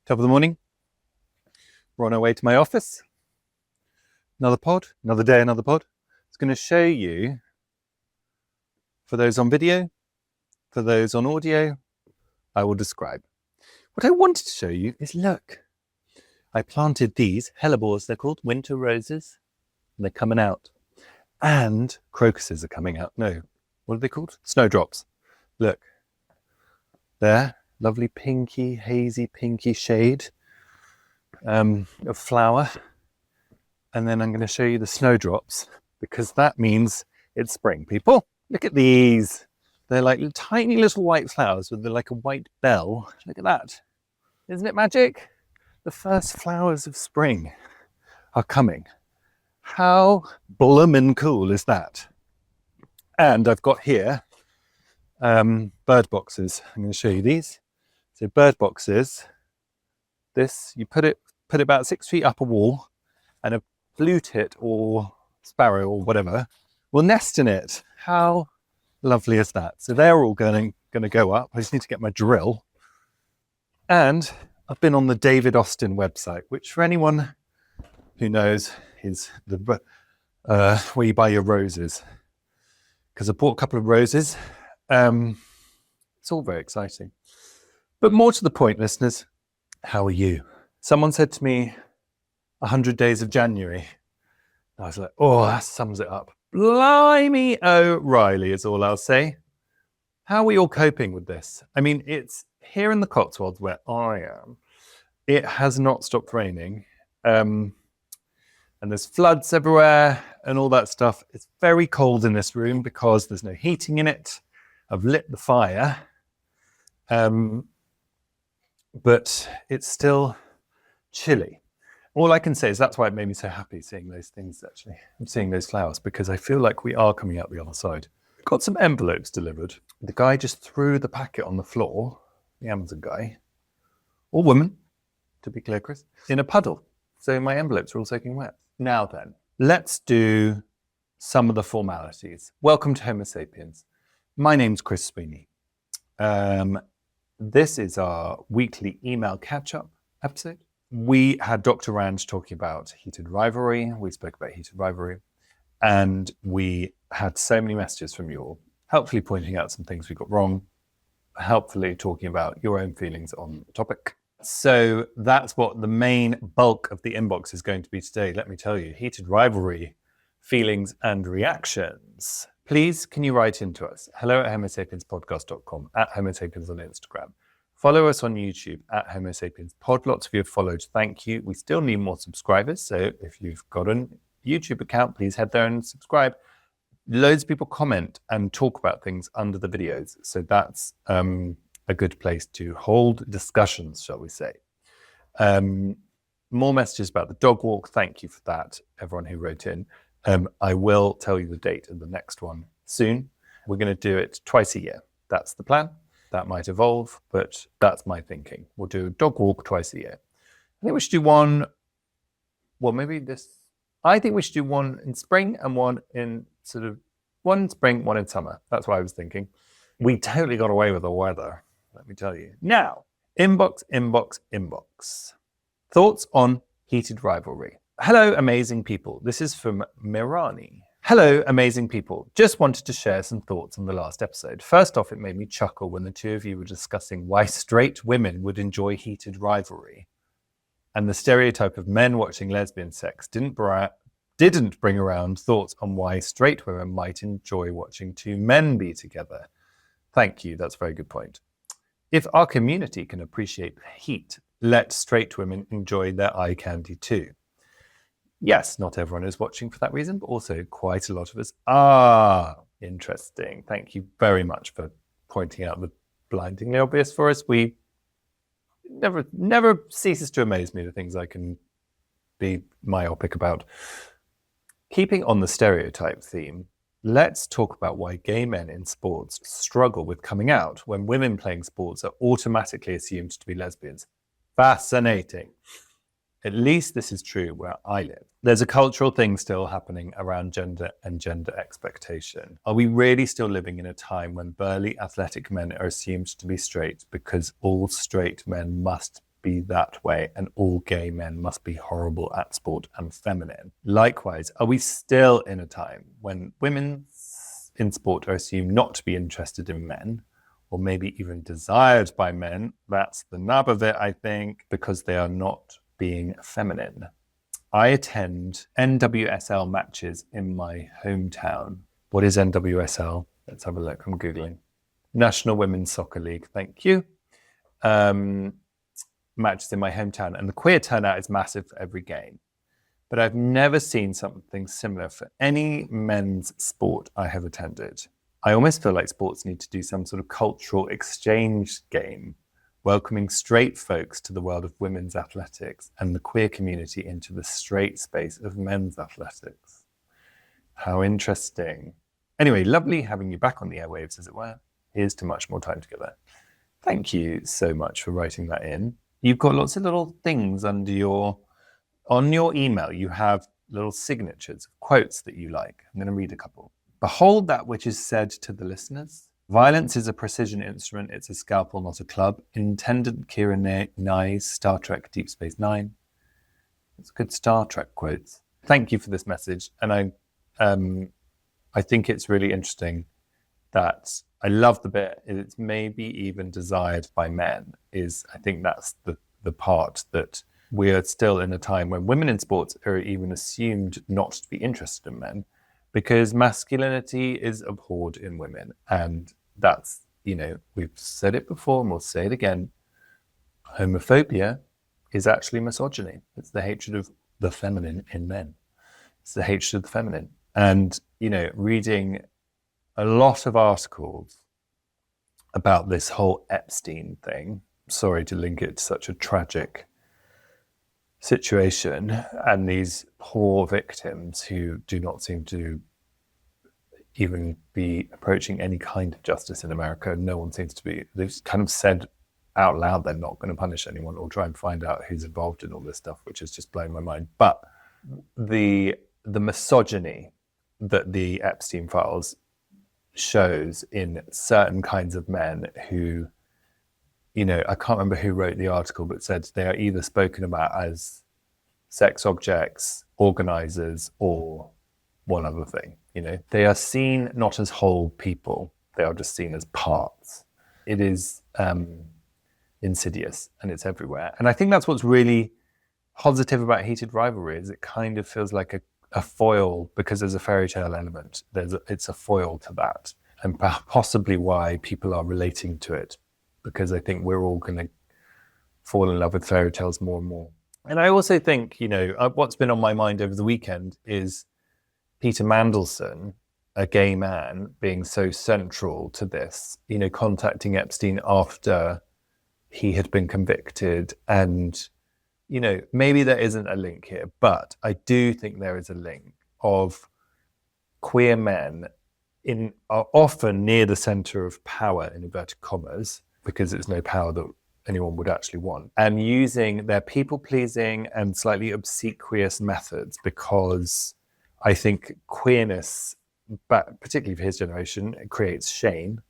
Top of the morning. We're on our way to my office. Another pod, another day, another pod. It's going to show you, for those on video, for those on audio, I will describe. What I wanted to show you is, look, I planted these hellebores, they're called winter roses. And they're coming out. And crocuses are coming out. No, what are they called? Snowdrops. Look, there. Lovely pinky, hazy pinky shade of flower. And then I'm going to show you the snowdrops because that means it's spring, people. Look at these. They're like tiny little white flowers with like a white bell. Look at that. Isn't it magic? The first flowers of spring are coming. How bloomin' cool is that? And I've got here bird boxes. I'm going to show you these. So bird boxes, this, you put it about 6 feet up a wall and a blue tit or sparrow or whatever will nest in it. How lovely is that? So they're all going to go up. I just need to get my drill. And I've been on the David Austin website, which for anyone who knows is the where you buy your roses. Because I bought a couple of roses. It's all very exciting. But more to the point, listeners, how are you? Someone said to me, 100 days of January. I was like, oh, that sums it up. Blimey O'Reilly is all I'll say. How are we all coping with this? I mean, it's here in the Cotswolds where I am. It has not stopped raining. And there's floods everywhere and all that stuff. It's very cold in this room because there's no heating in it. I've lit the fire. But it's still chilly. All I can say is that's why it made me so happy seeing those things, actually. I'm seeing those flowers because I feel like we are coming out the other side. Got some envelopes delivered. The guy just threw the packet on the floor, the Amazon guy, or woman, to be clear, Chris, in a puddle. So my envelopes are all soaking wet. Now then, let's do some of the formalities. Welcome to Homo Sapiens. My name's Chris Sweeney. This is our weekly email catch-up episode. We had Dr. Rand talking about Heated Rivalry. We spoke about Heated Rivalry. And we had so many messages from you all, helpfully pointing out some things we got wrong, helpfully talking about your own feelings on the topic. So that's what the main bulk of the inbox is going to be today. Let me tell you, Heated Rivalry, feelings and reactions. Please, can you write into us? hello@homosapienspodcast.com, @homosapiens on Instagram. Follow us on YouTube @homosapienspod. Lots of you have followed. Thank you. We still need more subscribers. So if you've got a YouTube account, please head there and subscribe. Loads of people comment and talk about things under the videos. So that's a good place to hold discussions, shall we say. More messages about the dog walk. Thank you for that, everyone who wrote in. I will tell you the date of the next one soon. We're going to do it twice a year. That's the plan. That might evolve, but that's my thinking. We'll do a dog walk twice a year. I think we should do one, well, maybe this, I think we should do one in spring and one in one in spring, one in summer. That's what I was thinking. We totally got away with the weather, let me tell you. Now, inbox. Thoughts on Heated Rivalry. Hello, amazing people. This is from Mirani. Hello, amazing people. Just wanted to share some thoughts on the last episode. First off, it made me chuckle when the two of you were discussing why straight women would enjoy Heated Rivalry. And the stereotype of men watching lesbian sex didn't bring around thoughts on why straight women might enjoy watching two men be together. Thank you, that's a very good point. If our community can appreciate the heat, let straight women enjoy their eye candy too. Yes, not everyone is watching for that reason, but also quite a lot of us are. Interesting. Thank you very much for pointing out the blindingly obvious for us. We never ceases to amaze me the things I can be myopic about. Keeping on the stereotype theme, let's talk about why gay men in sports struggle with coming out when women playing sports are automatically assumed to be lesbians. Fascinating. At least this is true where I live. There's a cultural thing still happening around gender and gender expectation. Are we really still living in a time when burly athletic men are assumed to be straight because all straight men must be that way and all gay men must be horrible at sport and feminine. Likewise, are we still in a time when women in sport are assumed not to be interested in men, or maybe even desired by men? That's the nub of it, I think, because they are not being feminine. I attend NWSL matches in my hometown. What is NWSL? Let's have a look. I'm Googling. National Women's Soccer League. Thank you. Matches in my hometown. And the queer turnout is massive for every game. But I've never seen something similar for any men's sport I have attended. I almost feel like sports need to do some sort of cultural exchange game, welcoming straight folks to the world of women's athletics and the queer community into the straight space of men's athletics. How interesting. Anyway, lovely having you back on the airwaves, as it were. Here's to much more time together. Thank you so much for writing that in. You've got lots of little things on your email. You have little signatures, quotes that you like. I'm going to read a couple. Behold that which is said to the listeners. Violence is a precision instrument. It's a scalpel, not a club. Intendant Kira Nye's Star Trek Deep Space Nine. It's good Star Trek quotes. Thank you for this message. And I think it's really interesting that I love the bit, it's maybe even desired by men, I think that's the part that we are still in a time when women in sports are even assumed not to be interested in men because masculinity is abhorred in women. And that's, we've said it before and we'll say it again. Homophobia is actually misogyny. It's the hatred of the feminine in men. It's the hatred of the feminine. And, reading a lot of articles about this whole Epstein thing. Sorry to link it to such a tragic situation and these poor victims who do not seem to even be approaching any kind of justice in America. No one seems to be. They've kind of said out loud they're not going to punish anyone or try and find out who's involved in all this stuff, which is just blowing my mind. But the misogyny that the Epstein files shows in certain kinds of men who, I can't remember who wrote the article, but said they are either spoken about as sex objects, organizers, or one other thing. They are seen not as whole people. They are just seen as parts. It is insidious and it's everywhere. And I think that's what's really positive about Heated Rivalry is it kind of feels like a foil because there's a fairy tale element. It's a foil to that, and possibly why people are relating to it, because I think we're all going to fall in love with fairy tales more and more. And I also think, what's been on my mind over the weekend is Peter Mandelson, a gay man, being so central to this, contacting Epstein after he had been convicted. And maybe there isn't a link here, but I do think there is a link of queer men are often near the center of power, in inverted commas, because it's no power that anyone would actually want, and using their people-pleasing and slightly obsequious methods, because I think queerness, but particularly for his generation, it creates shame.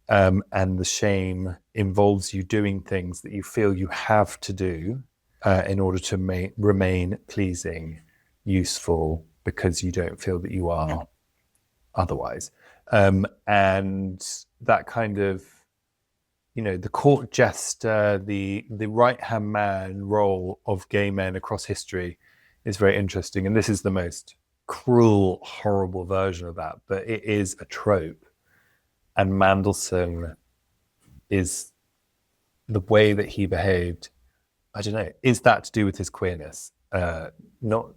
And the shame involves you doing things that you feel you have to do in order to remain pleasing, useful, because you don't feel that you are otherwise. And that kind of, the court jester, the right-hand man role of gay men across history is very interesting. And this is the most cruel, horrible version of that, but it is a trope. And Mandelson is the way that he behaved. I don't know, is that to do with his queerness? Not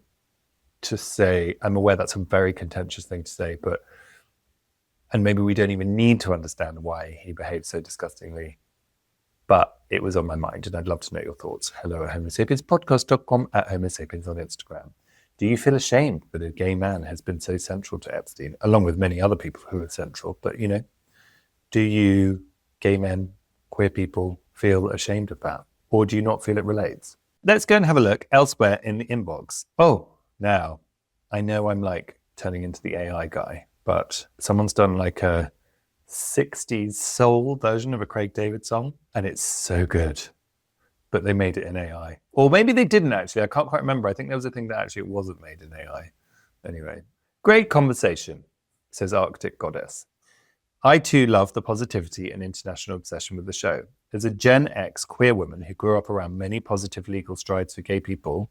to say, I'm aware that's a very contentious thing to say, and maybe we don't even need to understand why he behaved so disgustingly, but it was on my mind and I'd love to know your thoughts. Hello at homosapienspodcast.com, at homosapiens on Instagram. Do you feel ashamed that a gay man has been so central to Epstein, along with many other people who are central? But, do you, gay men, queer people, feel ashamed of that? Or do you not feel it relates? Let's go and have a look elsewhere in the inbox. Oh, now, I know I'm turning into the AI guy, but someone's done a 60s soul version of a Craig David song, and it's so good. but they made it in AI. Or maybe they didn't actually. I can't quite remember. I think there was a thing that actually wasn't made in AI. Anyway, great conversation, says Arctic Goddess. I too love the positivity and international obsession with the show. As a Gen X queer woman who grew up around many positive legal strides for gay people,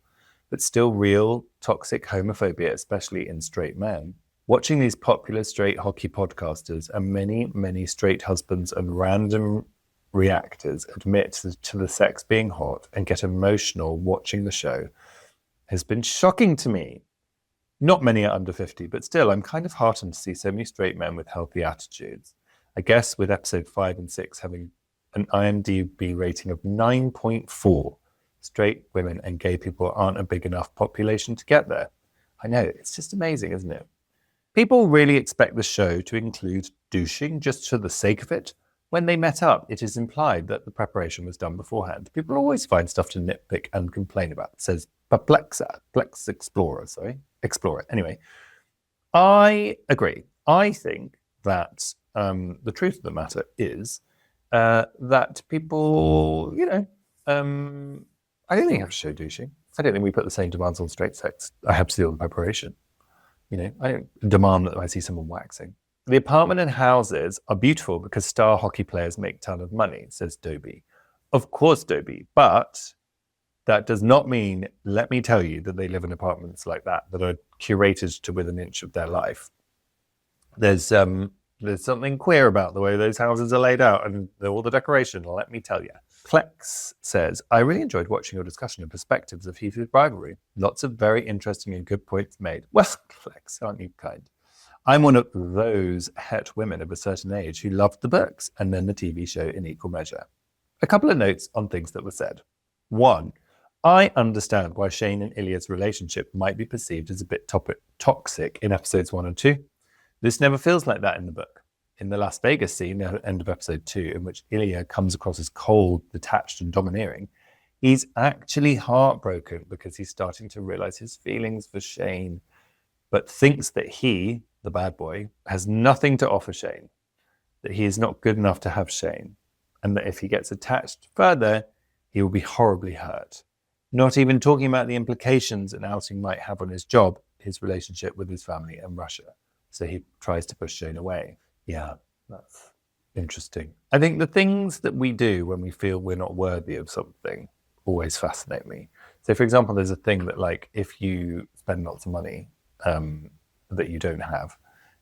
but still real toxic homophobia, especially in straight men, watching these popular straight hockey podcasters and many straight husbands and random reactors admit to the sex being hot and get emotional watching the show has been shocking to me. Not many are under 50, but still, I'm kind of heartened to see so many straight men with healthy attitudes. I guess with episode 5 and 6 having an IMDb rating of 9.4, straight women and gay people aren't a big enough population to get there. I know, it's just amazing, isn't it? People really expect the show to include douching just for the sake of it. When they met up, it is implied that the preparation was done beforehand. People always find stuff to nitpick and complain about, says Explorer. Anyway, I agree. I think that the truth of the matter is that people, I don't think you have to show douching. I don't think we put the same demands on straight sex. I have to do all the preparation. I don't demand that I see someone waxing. The apartment and houses are beautiful because star hockey players make a ton of money, says Dobie. Of course, Dobie, but that does not mean, let me tell you, that they live in apartments like that are curated to within an inch of their life. There's something queer about the way those houses are laid out and all the decoration, let me tell you. Plex says, I really enjoyed watching your discussion of perspectives of Heated Rivalry. Lots of very interesting and good points made. Well, Plex, aren't you kind? I'm one of those het women of a certain age who loved the books and then the TV show in equal measure. A couple of notes on things that were said. 1, I understand why Shane and Ilya's relationship might be perceived as a bit toxic in episodes 1 and 2. This never feels like that in the book. In the Las Vegas scene at the end of episode 2, in which Ilya comes across as cold, detached, and domineering, he's actually heartbroken because he's starting to realize his feelings for Shane, but thinks that he, the bad boy, has nothing to offer Shane, that he is not good enough to have Shane, and that if he gets attached further, he will be horribly hurt. Not even talking about the implications an outing might have on his job, his relationship with his family, and Russia. So he tries to push Shane away. Yeah, that's interesting. I think the things that we do when we feel we're not worthy of something always fascinate me. So, for example, there's a thing that, like, if you spend lots of money that you don't have,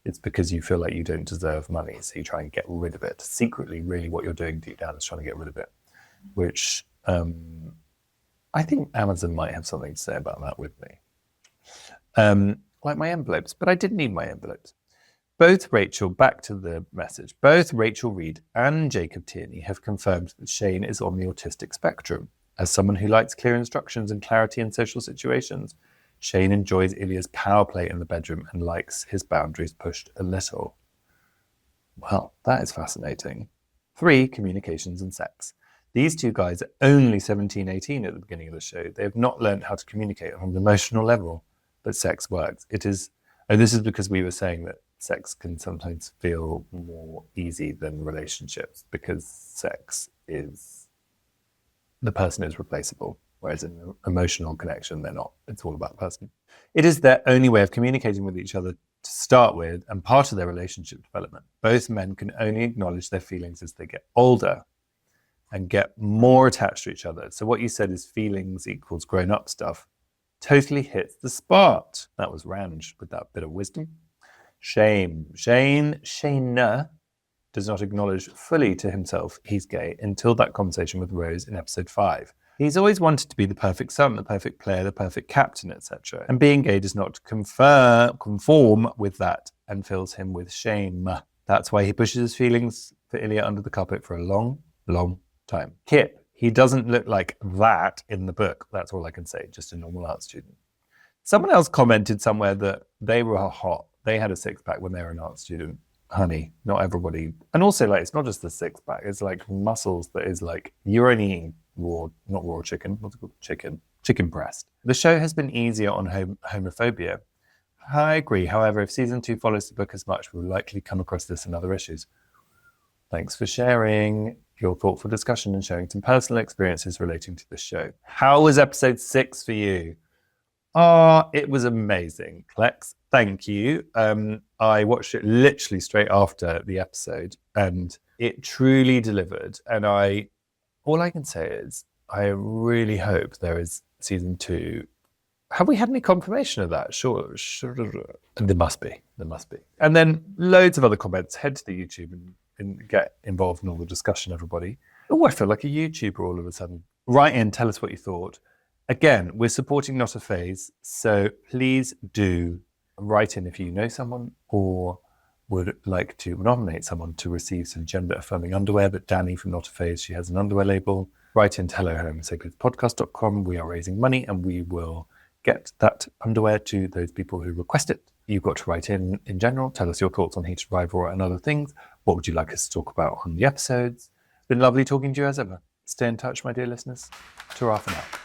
it's because you feel like you don't deserve money, so you try and get rid of it. Secretly, really what you're doing deep down is trying to get rid of it, which I think Amazon might have something to say about that with me. Like my envelopes, but I didn't need my envelopes. Back to the message, both Rachel Reed and Jacob Tierney have confirmed that Shane is on the autistic spectrum. As someone who likes clear instructions and clarity in social situations, Shane enjoys Ilya's power play in the bedroom and likes his boundaries pushed a little. Well, that is fascinating. 3, communications and sex. These two guys are only 17, 18 at the beginning of the show. They have not learned how to communicate on an emotional level, but sex works. This is because we were saying that sex can sometimes feel more easy than relationships, because sex is, the person is replaceable, whereas in an emotional connection, they're not. It's all about the person. It is their only way of communicating with each other to start with, and part of their relationship development. Both men can only acknowledge their feelings as they get older and get more attached to each other. So what you said is feelings equals grown-up stuff totally hits the spot. That was Ranj with that bit of wisdom. Shane does not acknowledge fully to himself he's gay until that conversation with Rose in episode 5. He's always wanted to be the perfect son, the perfect player, the perfect captain, etc. And being gay does not conform with that and fills him with shame. That's why he pushes his feelings for Ilya under the carpet for a long, long time. Kip, he doesn't look like that in the book. That's all I can say, just a normal art student. Someone else commented somewhere that they were hot. They had a six-pack when they were an art student. Honey, not everybody. And also, like, it's not just the six-pack. It's like muscles that is like, you're only eating not raw chicken. What's it called? Chicken breast. The show has been easier on homophobia. I agree. However, if season 2 follows the book as much, we'll likely come across this and other issues. Thanks for sharing. your thoughtful discussion and sharing some personal experiences relating to the show. How was episode 6 for you? It was amazing, Lex. Thank you. I watched it literally straight after the episode and it truly delivered. And all I can say is I really hope there is season 2. Have we had any confirmation of that? Sure. There must be. And then loads of other comments. Head to the YouTube and get involved in all the discussion, everybody. Oh, I feel like a YouTuber all of a sudden. Write in, tell us what you thought. Again, we're supporting Not a Phase, so please do write in if you know someone or would like to nominate someone to receive some gender-affirming underwear. But Danny from Not a Phase, she has an underwear label. Write in to hellohomosapionspodcast.com. We are raising money and we will get that underwear to those people who request it. You've got to write in general. Tell us your thoughts on Heated Rivalry and other things. What would you like us to talk about on the episodes? It's been lovely talking to you as ever. Stay in touch, my dear listeners. Ta-ra for now.